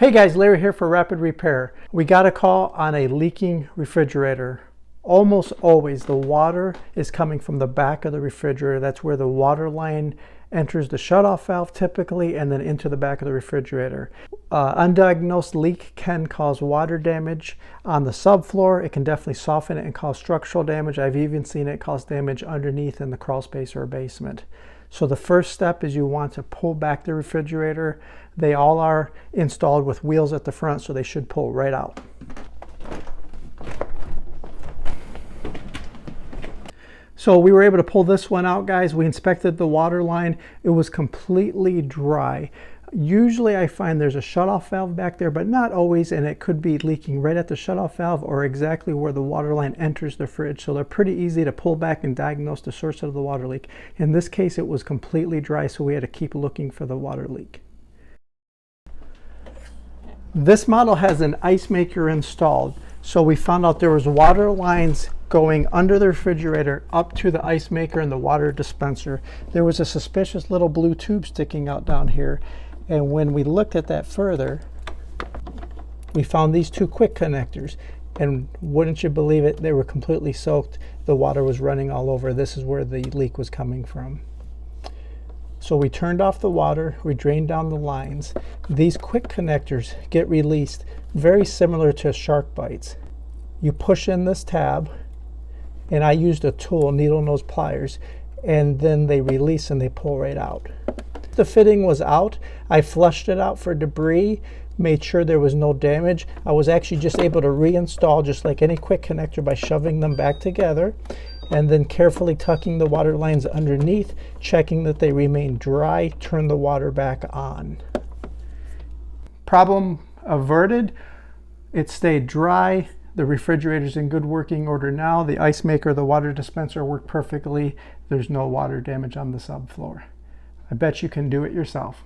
Hey guys, Larry here for Rapid Repair. We got a call on a leaking refrigerator. Almost always the water is coming from the back of the refrigerator. That's where the water line enters the shutoff valve typically and then into the back of the refrigerator. Undiagnosed leak can cause water damage on the subfloor. It can definitely soften it and cause structural damage. I've even seen it cause damage underneath in the crawl space or basement. So the first step is you want to pull back the refrigerator. They all are installed with wheels at the front, so they should pull right out. So we were able to pull this one out, guys. We inspected the water line. It was completely dry. Usually I find there's a shutoff valve back there, but not always, and it could be leaking right at the shutoff valve or exactly where the water line enters the fridge. So they're pretty easy to pull back and diagnose the source of the water leak. In this case, it was completely dry, so we had to keep looking for the water leak. This model has an ice maker installed, so we found out there was water lines going under the refrigerator up to the ice maker and the water dispenser. There was a suspicious little blue tube sticking out down here, and when we looked at that further, we found these two quick connectors, and wouldn't you believe it, they were completely soaked. The water was running all over. This is where the leak was coming from. So we turned off the water, we drained down the lines. These quick connectors get released very similar to shark bites. You push in this tab, and I used a tool, needle nose pliers, and then they release and they pull right out. The fitting was out. I flushed it out for debris, made sure there was no damage. I was actually just able to reinstall just like any quick connector by shoving them back together and then carefully tucking the water lines underneath, checking that they remain dry, turn the water back on. Problem averted. It stayed dry. The refrigerator's in good working order now. The ice maker, the water dispenser work perfectly. There's no water damage on the subfloor. I bet you can do it yourself.